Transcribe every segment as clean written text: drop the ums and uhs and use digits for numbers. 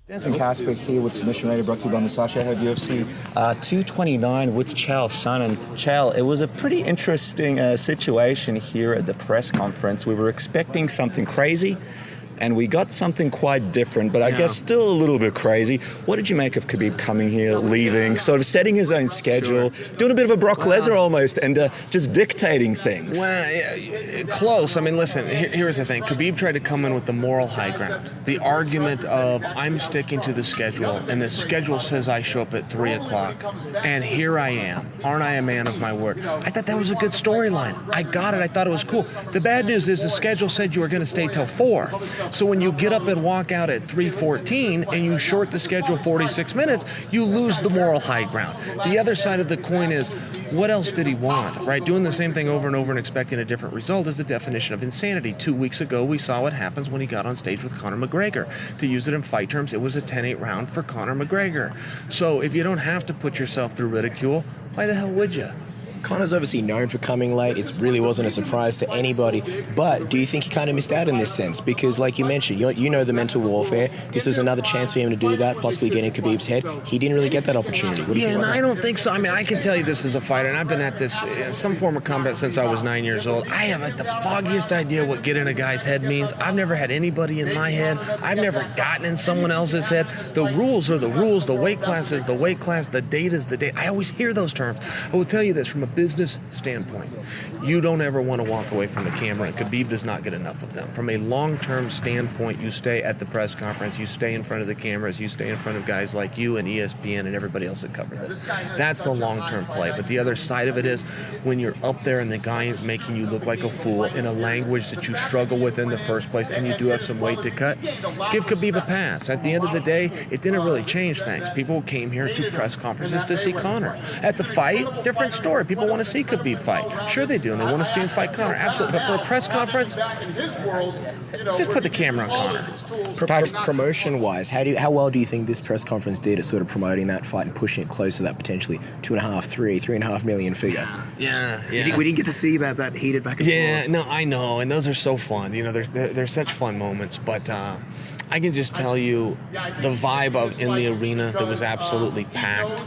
Dancing Casper here with Submission Radio, brought to you by Musashi Head UFC 229 with Chael Sonnen. Chael, it was a pretty interesting situation here at the press conference. We were expecting something crazy, and we got something quite different, but I guess still a little bit crazy. What did you make of Khabib coming here, leaving, sort of setting his own schedule, doing a bit of a Brock Lesnar almost, and just dictating things? Well, close. I mean, listen, here's the thing. Khabib tried to come in with the moral high ground. The argument of, I'm sticking to the schedule, and the schedule says I show up at 3 o'clock, and here I am. Aren't I a man of my word? I thought that was a good storyline. I got it. I thought it was cool. The bad news is the schedule said you were going to stay till 4. So when you get up and walk out at 3:14 and you short the schedule 46 minutes, you lose the moral high ground. The other side of the coin is, what else did he want, right? Doing the same thing over and over and expecting a different result is the definition of insanity. 2 weeks ago, we saw what happens when he got on stage with Conor McGregor. To use it in fight terms, it was a 10-8 round for Conor McGregor. So if you don't have to put yourself through ridicule, why the hell would you? Conor's obviously known for coming late. It really wasn't a surprise to anybody. But do you think he kind of missed out in this sense? Because like you mentioned, you know the mental warfare. This was another chance for him to do that, possibly get in Khabib's head. He didn't really get that opportunity. I don't think so. I mean, I can tell you this as a fighter, and I've been at this, some form of combat since I was 9 years old. I have like the foggiest idea what get in a guy's head means. I've never had anybody in my head. I've never gotten in someone else's head. The rules are the rules. The weight class is the weight class. The date is the date. I always hear those terms. I will tell you this from a business standpoint. You don't ever want to walk away from the camera, and Khabib does not get enough of them. From a long-term standpoint, you stay at the press conference, you stay in front of the cameras, you stay in front of guys like you and ESPN and everybody else that cover this. That's the long-term play. But the other side of it is when you're up there and the guy is making you look like a fool in a language that you struggle with in the first place, and you do have some weight to cut, give Khabib a pass. At the end of the day, it didn't really change things. People came here to press conferences to see Conor. At the fight, different story. People want to see Khabib fight. Sure they do, and they want to see him fight Conor. Absolutely. But for a press conference, just put the camera on Conor. Promotion-wise, how well do you think this press conference did at sort of promoting that fight and pushing it closer to that potentially 3.5 million figure? Yeah. We didn't get to see that heated back and forth. Yeah, no, I know, and those are so fun. You know, they're such fun moments, but I can just tell you the vibe in the arena that was absolutely packed,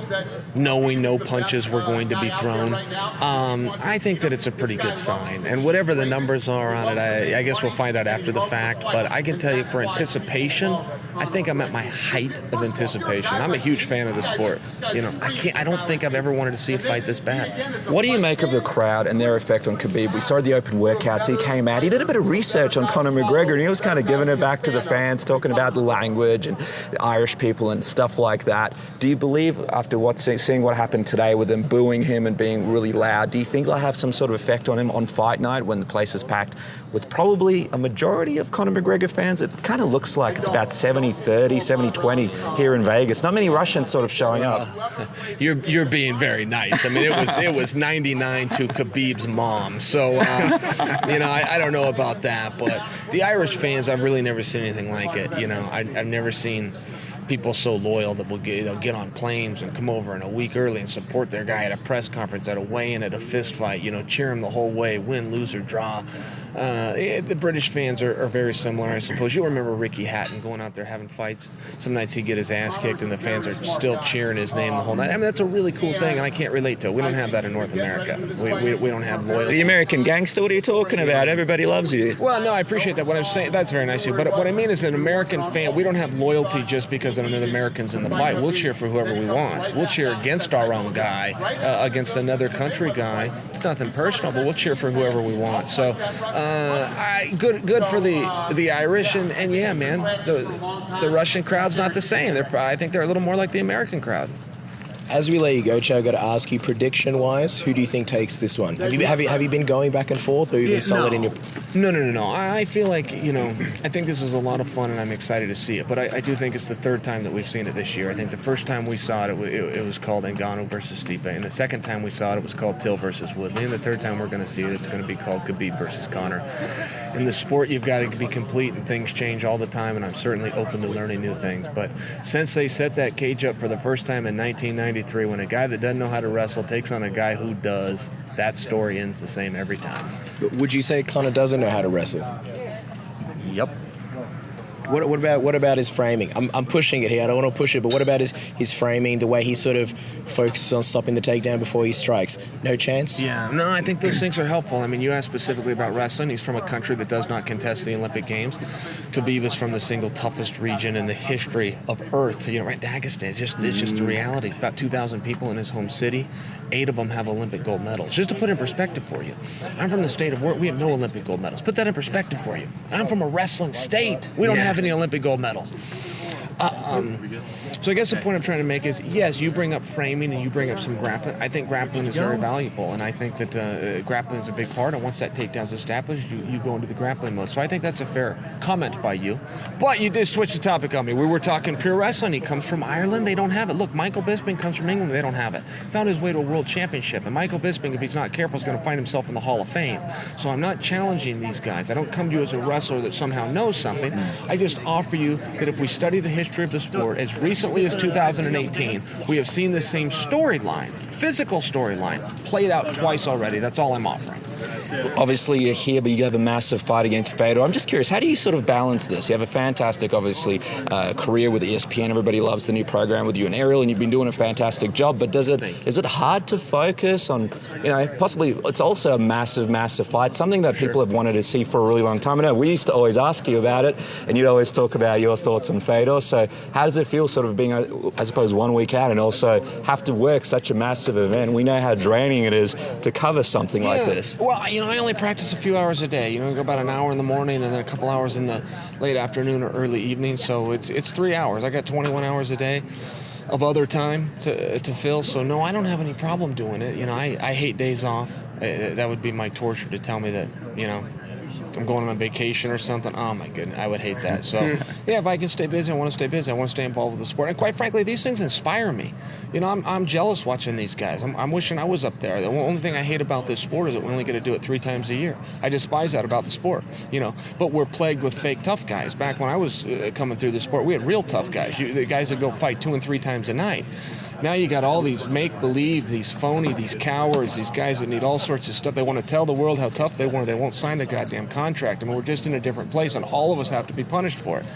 knowing no punches were going to be thrown. I think that it's a pretty good sign. And whatever the numbers are on it, I guess we'll find out after the fact. But I can tell you for anticipation, I think I'm at my height of anticipation. I'm a huge fan of the sport. You know, I don't think I've ever wanted to see a fight this bad. What do you make of the crowd and their effect on Khabib? We saw the open workouts. He came out. He did a bit of research on Conor McGregor, and he was kind of giving it back to the fans, talking about the language and the Irish people and stuff like that. Do you believe, after seeing what happened today with them booing him and being really loud, do you think they'll have some sort of effect on him on fight night when the place is packed with probably a majority of Conor McGregor fans? It kind of looks like it's about 70-30, 70-20 here in Vegas. Not many Russians sort of showing up. You're being very nice. I mean, it was 99 to Khabib's mom. So, I don't know about that, but the Irish fans, I've really never seen anything like it. You know, I've never seen people so loyal that they'll get on planes and come over in a week early and support their guy at a press conference, at a weigh-in, at a fist fight, cheer him the whole way, win, lose, or draw. The British fans are very similar, I suppose. You'll remember Ricky Hatton going out there having fights. Some nights he'd get his ass kicked and the fans are still cheering his name the whole night. I mean, that's a really cool thing, and I can't relate to it. We don't have that in North America. We don't have loyalty. The American gangster, what are you talking about? Everybody loves you. Well, no, I appreciate that. What I'm saying, that's very nice of you. But what I mean is an American fan, we don't have loyalty just because another American's in the fight. We'll cheer for whoever we want. We'll cheer against our own guy, against another country guy. It's nothing personal, but we'll cheer for whoever we want. So, good for the Irish, and yeah, man, the Russian crowd's not the same. I think they're a little more like the American crowd. As we let you go, Chael, I've got to ask you, prediction-wise, who do you think takes this one? Have you been going back and forth, or have you been solid in your... No. I feel like, I think this is a lot of fun, and I'm excited to see it. But I do think it's the third time that we've seen it this year. I think the first time we saw it, it was called Ngannou versus Stipe. And the second time we saw it, it was called Till versus Woodley. And the third time we're going to see it, it's going to be called Khabib versus Conor. In the sport, you've got to be complete, and things change all the time, and I'm certainly open to learning new things. But since they set that cage up for the first time in 1993, when a guy that doesn't know how to wrestle takes on a guy who does, that story ends the same every time. Would you say Conor doesn't know how to wrestle? Yep. What about his framing? I'm pushing it here. I don't want to push it, but what about his framing, the way he sort of focuses on stopping the takedown before he strikes? No chance? Yeah, no, I think those things are helpful. I mean, you asked specifically about wrestling. He's from a country that does not contest the Olympic Games. Khabib is from the single toughest region in the history of Earth. You know, right? Dagestan. It's just the reality. About 2,000 people in his home city. 8 of them have Olympic gold medals. Just to put in perspective for you, I'm from the state of we have no Olympic gold medals. Put that in perspective for you. I'm from a wrestling state. We don't have any Olympic gold medals. So I guess the point I'm trying to make is, yes, you bring up framing and you bring up some grappling. I think grappling is very valuable, and I think that grappling is a big part. And once that takedown's established, you go into the grappling mode. So I think that's a fair comment by you. But you did switch the topic on me. We were talking pure wrestling. He comes from Ireland. They don't have it. Look, Michael Bisping comes from England. They don't have it. Found his way to a world championship. And Michael Bisping, if he's not careful, is going to find himself in the Hall of Fame. So I'm not challenging these guys. I don't come to you as a wrestler that somehow knows something. I just offer you that if we study the history of the sport, as recently as 2018, we have seen the same storyline, physical storyline, played out twice already. That's all I'm offering. Obviously, you're here, but you have a massive fight against Fedor. I'm just curious, how do you sort of balance this? You have a fantastic, obviously, career with ESPN. Everybody loves the new program with you and Ariel, and you've been doing a fantastic job. But is it hard to focus on, possibly it's also a massive, massive fight, something that people have wanted to see for a really long time. I know we used to always ask you about it, and you'd always talk about your thoughts on Fedor. So how does it feel sort of being, I suppose, 1 week out and also have to work such a massive event? We know how draining it is to cover something like this. Well, I only practice a few hours a day. Go about an hour in the morning and then a couple hours in the late afternoon or early evening. So it's 3 hours. I got 21 hours a day of other time to fill. So no, I don't have any problem doing it. I hate days off. That would be my torture to tell me that, I'm going on vacation or something. Oh my goodness, I would hate that. So yeah, if I can stay busy, I want to stay busy. I want to stay involved with the sport. And quite frankly, these things inspire me. I'm jealous watching these guys. I'm wishing I was up there. The only thing I hate about this sport is that we only get to do it 3 times a year. I despise that about the sport, But we're plagued with fake tough guys. Back when I was coming through the sport, we had real tough guys. The guys that go fight 2 and 3 times a night. Now you got all these make-believe, these phony, these cowards, these guys that need all sorts of stuff. They want to tell the world how tough they want. They won't sign the goddamn contract. We're just in a different place, and all of us have to be punished for it.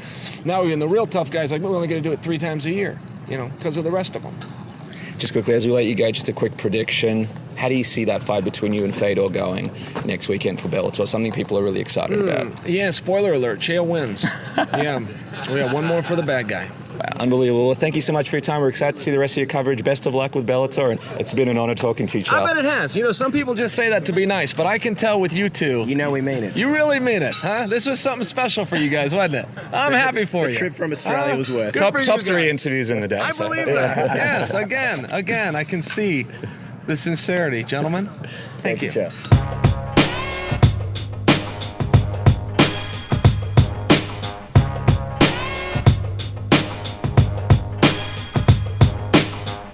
Now, the real tough guys, we're only going to do it 3 times a year, because of the rest of them. Just quickly, as we let you go, just a quick prediction. How do you see that fight between you and Fedor going next weekend for Bellator? Something people are really excited about. Yeah, spoiler alert, Chael wins. Yeah, we got one more for the bad guy. Wow, unbelievable. Well, thank you so much for your time. We're excited to see the rest of your coverage. Best of luck with Bellator, and it's been an honor talking to you, Chael. I bet it has. Some people just say that to be nice, but I can tell with you two. We mean it. You really mean it, huh? This was something special for you guys, wasn't it? I'm happy for you. The trip from Australia was worth it. Top 3 interviews in the day. I believe that. Yes, again, I can see the sincerity, gentlemen. Thank you. Chael.